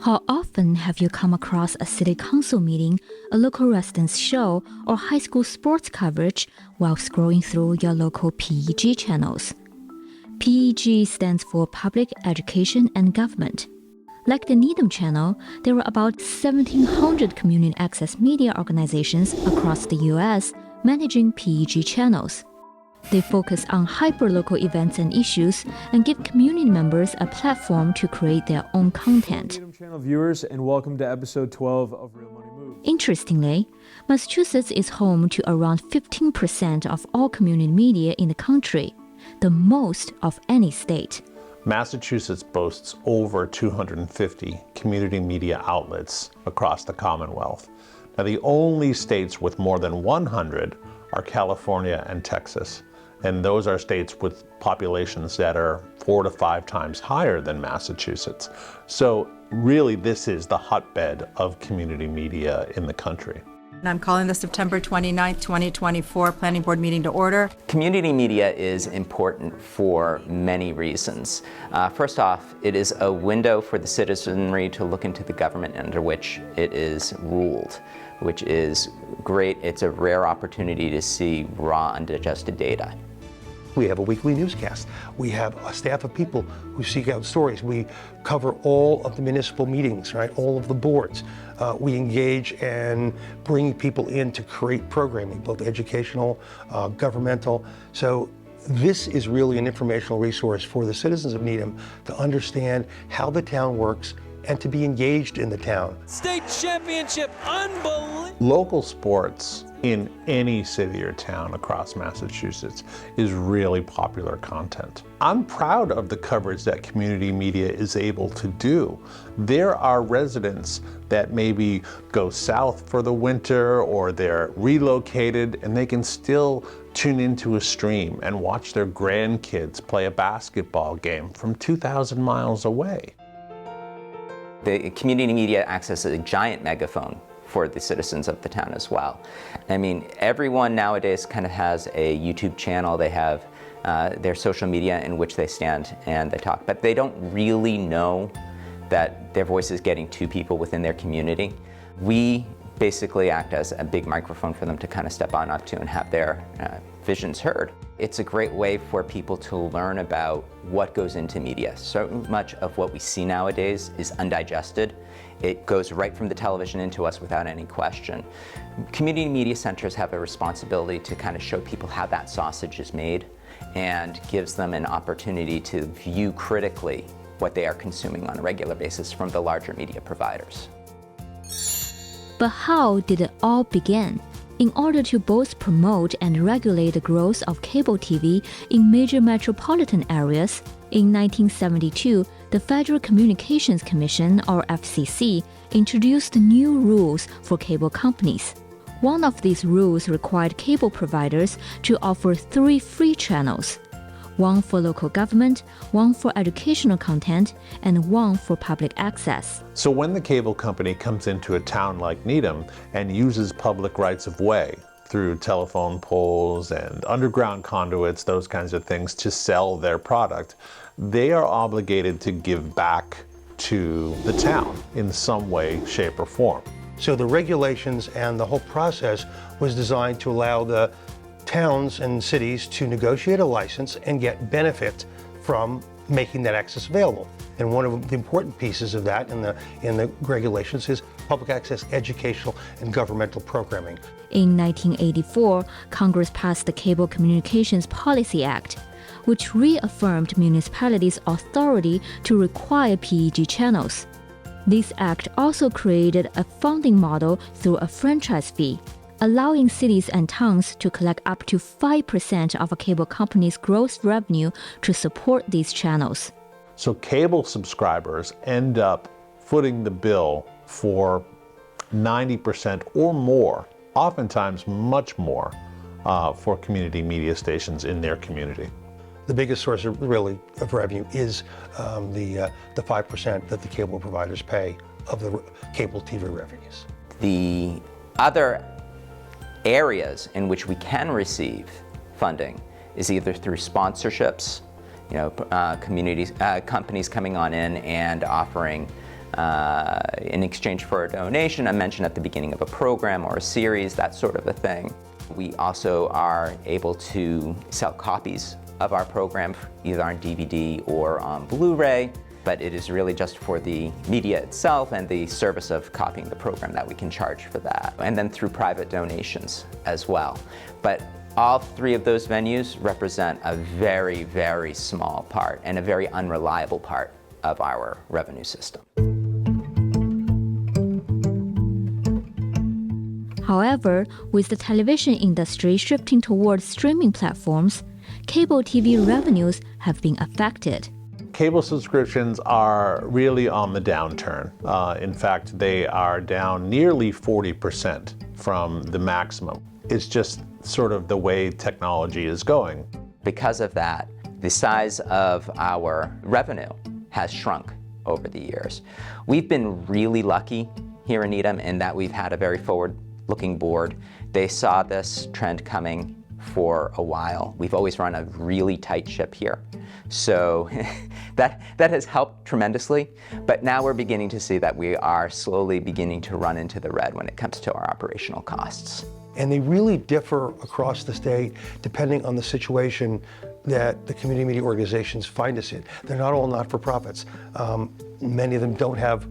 How often have you come across a city council meeting, a local residents' show, or high school sports coverage while scrolling through your local PEG channels? PEG stands for Public Education and Government. Like the Needham Channel, there are about 1,700 community access media organizations across the U.S. managing PEG channels. They focus on hyperlocal events and issues and give community members a platform to create their own content. Needham Channel viewers, and welcome to episode 12 of Real Money Moves. Interestingly, Massachusetts is home to around 15% of all community media in the country, the most of any state. Massachusetts boasts over 250 community media outlets across the Commonwealth. Now, the only states with more than 100 are California and Texas, and those are states with populations that are 4 to 5 times higher than Massachusetts. So really, this is the hotbed of community media in the country. And I'm calling the September 29th, 2024 Planning Board meeting to order. Community media is important for many reasons. First off, it is a window for the citizenry to look into the government under which it is ruled, which is great. It's a rare opportunity to see raw, undigested data. We have a weekly newscast. We have a staff of people who seek out stories. We cover all of the municipal meetings, right? All of the boards. We engage and bring people in to create programming, both educational, governmental. So this is really an informational resource for the citizens of Needham to understand how the town works and to be engaged in the town. State championship, unbelievable! Local sports in any city or town across Massachusetts is really popular content. I'm proud of the coverage that community media is able to do. There are residents that maybe go south for the winter or they're relocated and they can still tune into a stream and watch their grandkids play a basketball game from 2,000 miles away. The community media acts as a giant megaphone for the citizens of the town as well. I mean, everyone nowadays kind of has a YouTube channel. They have their social media in which they stand and they talk, but they don't really know that their voice is getting to people within their community. We basically act as a big microphone for them to kind of step on up to and have their visions heard. It's a great way for people to learn about what goes into media. So much of what we see nowadays is undigested. It goes right from the television into us without any question. Community media centers have a responsibility to kind of show people how that sausage is made and gives them an opportunity to view critically what they are consuming on a regular basis from the larger media providers. But how did it all begin? In order to both promote and regulate the growth of cable TV in major metropolitan areas, in 1972, the Federal Communications Commission, or FCC, introduced new rules for cable companies. One of these rules required cable providers to offer 3 free channels: one for local government, one for educational content, and one for public access. So when the cable company comes into a town like Needham and uses public rights of way through telephone poles and underground conduits, those kinds of things, to sell their product, they are obligated to give back to the town in some way, shape, or form. So the regulations and the whole process was designed to allow the towns and cities to negotiate a license and get benefit from making that access available. And one of the important pieces of that in the regulations is public access educational and governmental programming. In 1984, Congress passed the Cable Communications Policy Act, which reaffirmed municipalities' authority to require PEG channels. This act also created a funding model through a franchise fee, allowing cities and towns to collect up to 5% of a cable company's gross revenue to support these channels. So cable subscribers end up footing the bill for 90% or more, oftentimes much more, for community media stations in their community. The biggest source of revenue is the 5% that the cable providers pay of the cable TV revenues. The other areas in which we can receive funding is either through sponsorships, communities, companies coming on in and offering in exchange for a donation, a mention at the beginning of a program or a series, that sort of a thing. We also are able to sell copies of our program, either on DVD or on Blu-ray, but it is really just for the media itself and the service of copying the program that we can charge for that, and then through private donations as well. But all three of those venues represent a very, very small part and a very unreliable part of our revenue system. However, with the television industry shifting towards streaming platforms, cable TV revenues have been affected. Cable subscriptions are really on the downturn. In fact, they are down nearly 40% from the maximum. It's just sort of the way technology is going. Because of that, the size of our revenue has shrunk over the years. We've been really lucky here in Needham in that we've had a very forward-looking board. They saw this trend coming for a while. We've always run a really tight ship here. So that has helped tremendously, but now we're beginning to see that we are slowly beginning to run into the red when it comes to our operational costs. And they really differ across the state depending on the situation that the community media organizations find us in. They're not all not-for-profits. Many of them don't have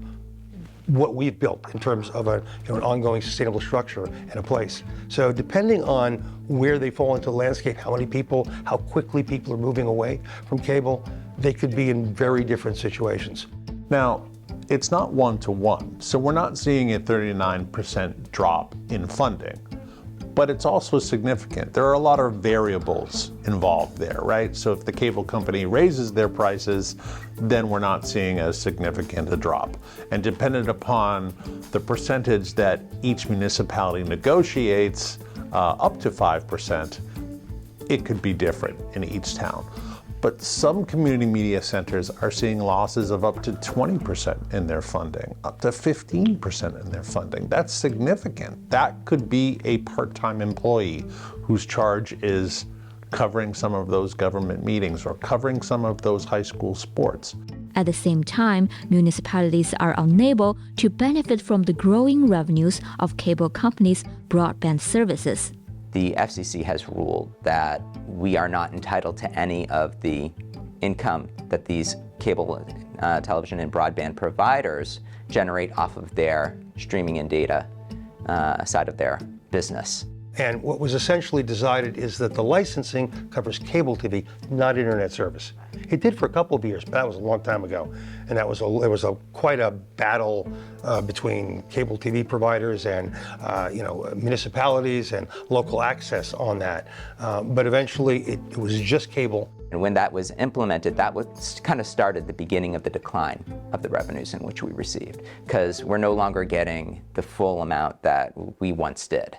what we've built in terms of an ongoing sustainable structure and a place. So depending on where they fall into the landscape, how many people, how quickly people are moving away from cable, they could be in very different situations. Now, it's not one-to-one, so we're not seeing a 39% drop in funding. But it's also significant. There are a lot of variables involved there, right? So if the cable company raises their prices, then we're not seeing as significant a drop. And dependent upon the percentage that each municipality negotiates, up to 5%, it could be different in each town. But some community media centers are seeing losses of up to 20% in their funding, up to 15% in their funding. That's significant. That could be a part-time employee whose charge is covering some of those government meetings or covering some of those high school sports. At the same time, municipalities are unable to benefit from the growing revenues of cable companies' broadband services. The FCC has ruled that we are not entitled to any of the income that these cable television and broadband providers generate off of their streaming and data side of their business. And what was essentially decided is that the licensing covers cable TV, not internet service. It did for a couple of years, but that was a long time ago. And there was quite a battle between cable TV providers and municipalities and local access on that. But eventually it was just cable. And when that was implemented, that was kind of started the beginning of the decline of the revenues in which we received, because we're no longer getting the full amount that we once did.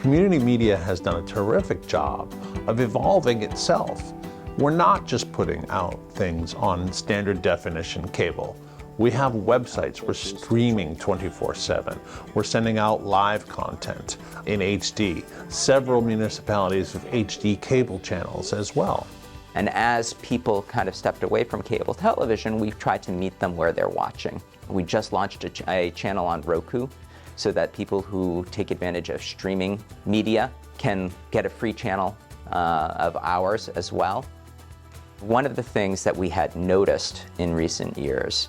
Community media has done a terrific job of evolving itself. We're not just putting out things on standard definition cable. We have websites, we're streaming 24/7. We're sending out live content in HD. Several municipalities have HD cable channels as well. And as people kind of stepped away from cable television, we've tried to meet them where they're watching. We just launched a channel on Roku, so that people who take advantage of streaming media can get a free channel of ours as well. One of the things that we had noticed in recent years,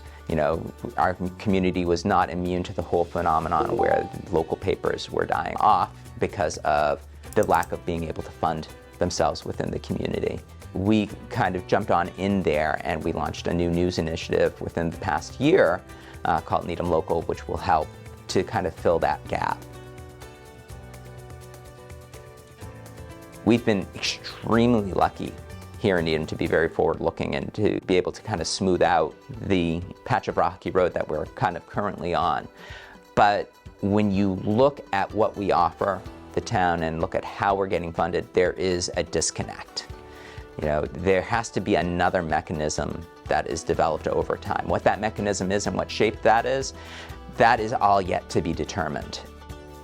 our community was not immune to the whole phenomenon where local papers were dying off because of the lack of being able to fund themselves within the community. We kind of jumped on in there and we launched a new news initiative within the past year called Needham Local, which will help to kind of fill that gap. We've been extremely lucky here in Needham to be very forward-looking and to be able to kind of smooth out the patch of rocky road that we're kind of currently on. But when you look at what we offer the town and look at how we're getting funded, there is a disconnect. There has to be another mechanism that is developed over time. What that mechanism is and what shape that is all yet to be determined.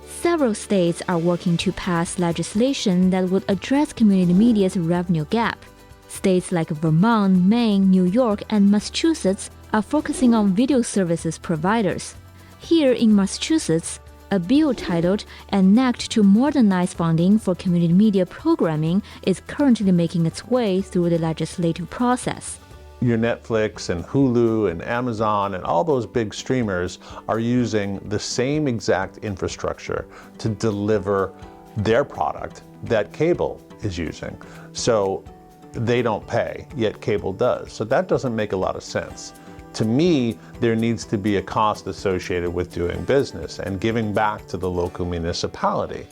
Several states are working to pass legislation that would address community media's revenue gap. States like Vermont, Maine, New York, and Massachusetts are focusing on video services providers. Here in Massachusetts, a bill titled Enact to Modernize Funding for Community Media Programming is currently making its way through the legislative process. Your Netflix and Hulu and Amazon and all those big streamers are using the same exact infrastructure to deliver their product that cable is using. So they don't pay, yet cable does. So that doesn't make a lot of sense. To me, there needs to be a cost associated with doing business and giving back to the local municipality.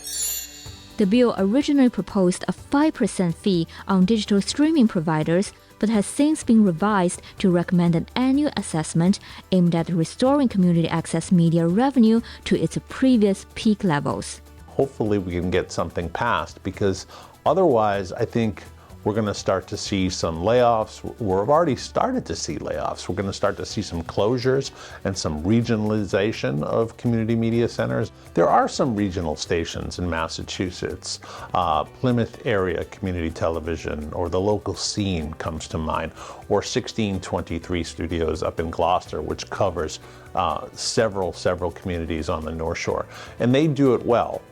The bill originally proposed a 5% fee on digital streaming providers, but has since been revised to recommend an annual assessment aimed at restoring community access media revenue to its previous peak levels. Hopefully we can get something passed, because otherwise I think we're going to start to see some layoffs. We've already started to see layoffs. We're going to start to see some closures and some regionalization of community media centers. There are some regional stations in Massachusetts. Plymouth area community television, or the local scene comes to mind, or 1623 Studios up in Gloucester, which covers several communities on the North Shore. And they do it well.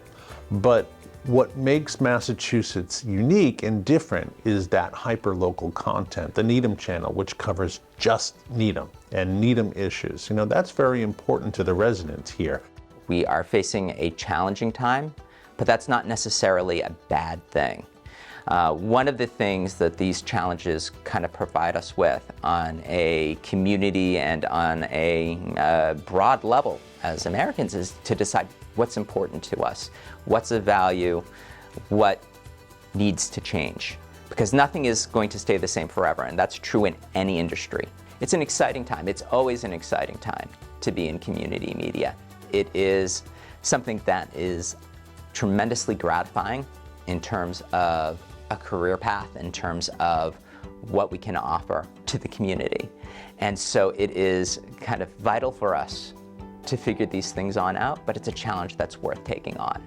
But what makes Massachusetts unique and different is that hyper-local content, the Needham Channel, which covers just Needham and Needham issues. You know, that's very important to the residents here. We are facing a challenging time, but that's not necessarily a bad thing. One of the things that these challenges kind of provide us with on a community and on a broad level as Americans is to decide what's important to us, what's of value, what needs to change. Because nothing is going to stay the same forever, and that's true in any industry. It's an exciting time. It's always an exciting time to be in community media. It is something that is tremendously gratifying in terms of a career path, in terms of what we can offer to the community. And so it is kind of vital for us to figure these things out, but it's a challenge that's worth taking on.